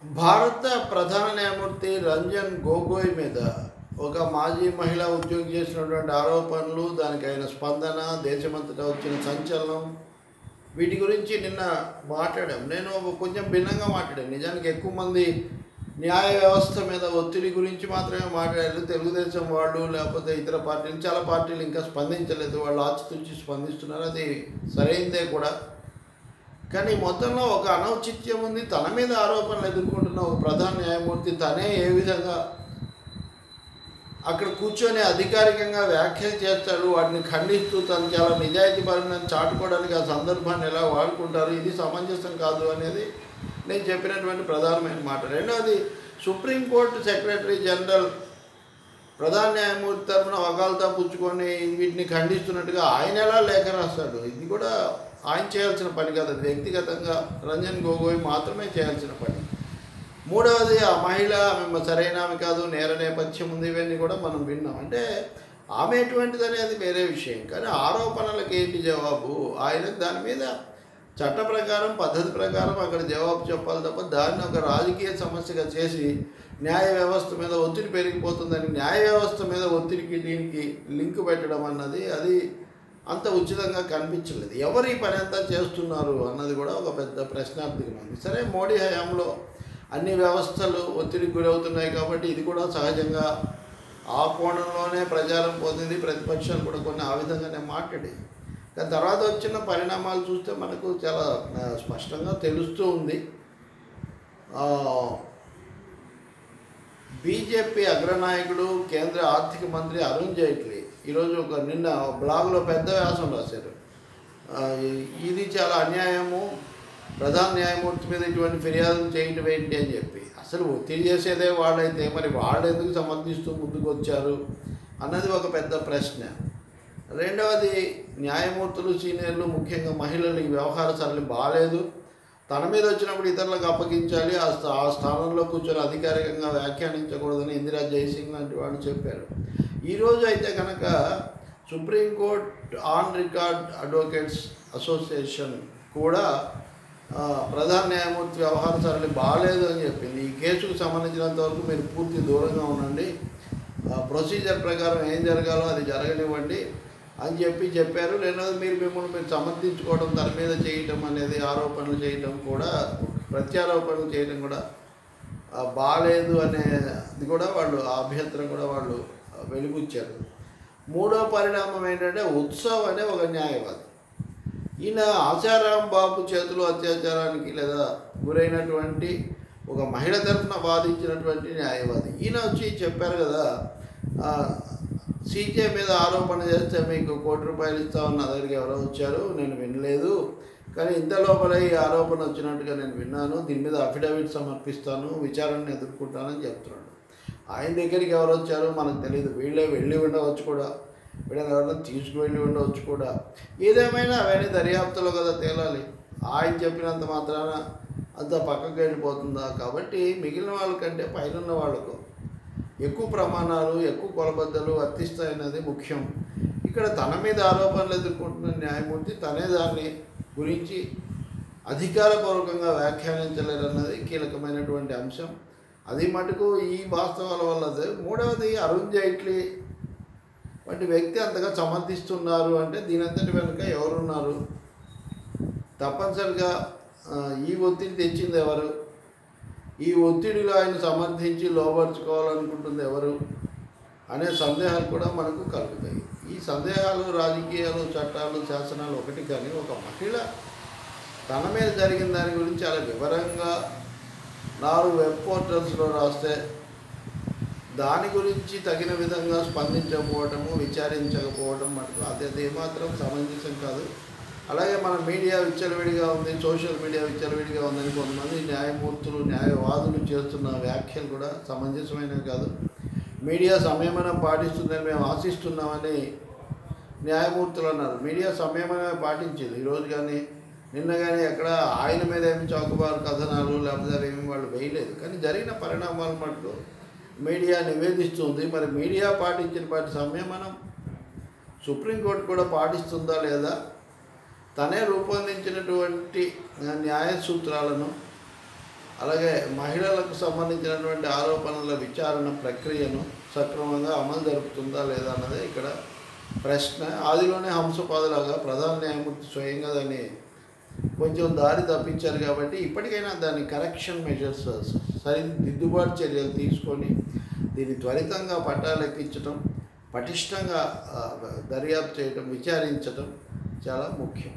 భారత ప్రధాన న్యాయమూర్తి రంజన్ గొగోయ్ మీద ఒక మాజీ మహిళా ఉద్యోగి చేసినటువంటి ఆరోపణలు, దానికి అయిన స్పందన, దేశమంతటా వచ్చిన సంచలనం, వీటి గురించి నిన్న మాట్లాడాం. నేను కొంచెం భిన్నంగా మాట్లాడాను. నిజానికి ఎక్కువ మంది న్యాయ వ్యవస్థ మీద ఒత్తిడి గురించి మాత్రమే మాట్లాడారు. తెలుగుదేశం వాళ్ళు లేకపోతే ఇతర పార్టీలు, చాలా పార్టీలు ఇంకా స్పందించలేదు. వాళ్ళు ఆచితూచి స్పందిస్తున్నారు. అది సరైందే కూడా. కానీ మొత్తంలో ఒక అనౌచిత్యం ఉంది. తన మీద ఆరోపణలు ఎదుర్కొంటున్న ఒక ప్రధాన న్యాయమూర్తి తనే ఏ విధంగా అక్కడ కూర్చొని అధికారికంగా వ్యాఖ్యలు చేస్తాడు, వాటిని ఖండిస్తూ తను చాలా నిజాయితీపరమైన చాటుకోవడానికి ఆ సందర్భాన్ని ఎలా వాడుకుంటారు, ఇది సమంజసం కాదు అనేది నేను చెప్పినటువంటి ప్రధానమైన మాట. రెండవది, సుప్రీంకోర్టు సెక్రటరీ జనరల్ ప్రధాన న్యాయమూర్తి తరఫున వకాల్తా పుచ్చుకొని వీటిని ఖండిస్తున్నట్టుగా ఆయన ఎలా లేఖ రాస్తాడు? ఇది కూడా ఆయన చేయాల్సిన పని కాదు. అది వ్యక్తిగతంగా రంజన్ గొగోయ్ మాత్రమే చేయాల్సిన పని. మూడవది, ఆ మహిళ ఆమె సరైన ఆమె కాదు, నేర నేపథ్యం ఉంది, ఇవన్నీ కూడా మనం విన్నాం. అంటే ఆమె ఎటువంటిది అనేది వేరే విషయం. కానీ ఆరోపణలకు ఏంటి జవాబు? ఆయన దాని మీద చట్ట ప్రకారం, పద్ధతి ప్రకారం అక్కడ జవాబు చెప్పాలి తప్ప దాన్ని ఒక రాజకీయ సమస్యగా చేసి న్యాయ వ్యవస్థ మీద ఒత్తిడి పెరిగిపోతుందని న్యాయ వ్యవస్థ మీద ఒత్తిడికి దీనికి లింక్ పెట్టడం అన్నది అది అంత ఉచితంగా కనిపించలేదు. ఎవరు ఈ పని అంతా చేస్తున్నారు అన్నది కూడా ఒక పెద్ద ప్రశ్నార్థకమైంది. సరే, మోడీ హయాంలో అన్ని వ్యవస్థలు ఒత్తిడికి గురవుతున్నాయి కాబట్టి ఇది కూడా సహజంగా ఆ కోణంలోనే ప్రచారం పొందింది. ప్రతిపక్షాలు కూడా కొన్ని ఆ విధంగానే మాట్లాడి. కానీ తర్వాత వచ్చిన పరిణామాలు చూస్తే మనకు చాలా స్పష్టంగా తెలుస్తూ ఉంది. బీజేపీ అగ్రనాయకుడు, కేంద్ర ఆర్థిక మంత్రి అరుణ్ జైట్లీ ఈరోజు నిన్న బ్లాగులో పెద్ద వ్యాసం రాశారు. ఇది చాలా అన్యాయము, ప్రధాన న్యాయమూర్తి మీద ఇటువంటి ఫిర్యాదులు చేయటం ఏంటి అని చెప్పి. అసలు ఒత్తిడి చేసేదే వాళ్ళైతే మరి వాళ్ళు ఎందుకు సమర్థిస్తూ ముందుకు వచ్చారు అన్నది ఒక పెద్ద ప్రశ్న. రెండవది, న్యాయమూర్తులు, సీనియర్లు, ముఖ్యంగా మహిళలు ఈ వ్యవహార సరళి బాగాలేదు, తన మీద వచ్చినప్పుడు ఇతరులకు అప్పగించాలి, ఆ స్థానంలో కూర్చొని అధికారికంగా వ్యాఖ్యానించకూడదని ఇందిరా జైసింగ్ లాంటి వాళ్ళు చెప్పారు. ఈరోజు అయితే కనుక supreme court on record advocates association కూడా ప్రధాన న్యాయమూర్తి వ్యవహార సరళి బాగాలేదు అని చెప్పింది. ఈ కేసుకు సంబంధించినంత వరకు మీరు పూర్తి దూరంగా ఉండండి, ప్రొసీజర్ ప్రకారం ఏం జరగాలో అది జరగనివ్వండి అని చెప్పారు. రెండవది, మిమ్మల్ని సమర్థించుకోవడం, తన మీద చేయటం అనేది, ఆరోపణలు చేయటం కూడా, ప్రత్యారోపణలు చేయడం కూడా బాగాలేదు అనేది కూడా వాళ్ళు అభ్యంతరం కూడా వాళ్ళు వెలిబుచ్చారు. మూడో పరిణామం ఏంటంటే, ఉత్సవ్ అనే ఒక న్యాయవాది. ఈయన ఆశారాం బాబు చేతిలో అత్యాచారానికి లేదా గురైనటువంటి ఒక మహిళ తరఫున వాదించినటువంటి న్యాయవాది. ఈయన వచ్చి చెప్పారు కదా, సీజే మీద ఆరోపణ చేస్తే మీకు ₹1,00,00,000 ఇస్తామని నా దగ్గరికి ఎవరో వచ్చారు, నేను వినలేదు, కానీ ఇంత లోపల ఈ ఆరోపణ వచ్చినట్టుగా నేను విన్నాను, దీని మీద అఫిడవిట్ సమర్పిస్తాను, విచారణను ఎదుర్కొంటానని చెప్తున్నాడు. ఆయన దగ్గరికి ఎవరు వచ్చారో మనకు తెలియదు. వీళ్ళే వెళ్ళి ఉండవచ్చు కూడా, వీళ్ళని ఎవరైనా తీసుకువెళ్ళి ఉండవచ్చు కూడా. ఏదేమైనా అవన్నీ దర్యాప్తులో కదా తేలాలి. ఆయన చెప్పినంత మాత్రాన అంత పక్కకు వెళ్ళిపోతుందా? కాబట్టి మిగిలిన వాళ్ళకంటే పైన వాళ్ళకు ఎక్కువ ప్రమాణాలు, ఎక్కువ కొలబద్దలు వర్తిస్తాయన్నది ముఖ్యం. ఇక్కడ తన మీద ఆరోపణలు ఎదుర్కొంటున్న న్యాయమూర్తి తనే దాన్ని గురించి అధికారపూర్వకంగా వ్యాఖ్యానించలేరన్నది కీలకమైనటువంటి అంశం. అది మటుకు ఈ వాస్తవాల వల్లదే. మూడవది, అరుణ్ జైట్లీ వంటి వ్యక్తి అంతగా సమర్థిస్తున్నారు అంటే దీనంతటి వెనుక ఎవరున్నారు? తప్పనిసరిగా ఈ ఒత్తిడి తెచ్చింది ఎవరు? ఈ ఒత్తిడిలో ఆయన సమర్థించి లోపరుచుకోవాలనుకుంటుంది ఎవరు అనే సందేహాలు కూడా మనకు కలుగుతాయి. ఈ సందేహాలు రాజకీయాలు, చట్టాలు, శాసనాలు ఒకటి. కానీ ఒక మహిళ తన మీద జరిగిన దాని గురించి చాలా వివరంగా 4 వెబ్ పోర్టల్స్లో రాస్తే దాని గురించి తగిన విధంగా స్పందించకపోవటము, విచారించకపోవడం మటుకు అది ఏమాత్రం సమంజసం కాదు. అలాగే మన మీడియా విచ్చలవిడిగా ఉంది, సోషల్ మీడియా విచ్చలవిడిగా ఉందని కొంతమంది న్యాయమూర్తులు, న్యాయవాదులు చేస్తున్న వ్యాఖ్యలు కూడా సమంజసమైనవి కాదు. మీడియా సంయమనం పాటిస్తుందని మేము ఆశిస్తున్నామని న్యాయమూర్తులు అన్నారు. మీడియా సంయమనం పాటించింది. ఈరోజు కానీ నిన్న కానీ ఎక్కడ ఆయన మీద ఏమి చౌకబారు కథనాలు లేకపోతే ఏమి వాళ్ళు వేయలేదు. కానీ జరిగిన పరిణామాలు మటుకు మీడియా నివేదిస్తుంది. మరి మీడియా పాటించిన వాటి సంయమనం సుప్రీంకోర్టు కూడా పాటిస్తుందా లేదా? తనే రూపొందించినటువంటి న్యాయ సూత్రాలను అలాగే మహిళలకు సంబంధించినటువంటి ఆరోపణల విచారణ ప్రక్రియను సక్రమంగా అమలు జరుపుతుందా లేదా అన్నదే ఇక్కడ ప్రశ్న. ఆదిలోనే హంసపాదులాగా ప్రధాన న్యాయమూర్తి స్వయంగా దాన్ని కొంచెం దారి తప్పించారు కాబట్టి ఇప్పటికైనా దాని కరెక్షన్ మెజర్స్ దిద్దుబాటు చర్యలు తీసుకొని దీన్ని త్వరితంగా పట్టాలెక్కించడం, పటిష్టంగా దర్యాప్తు చేయడం, విచారించడం చాలా ముఖ్యం.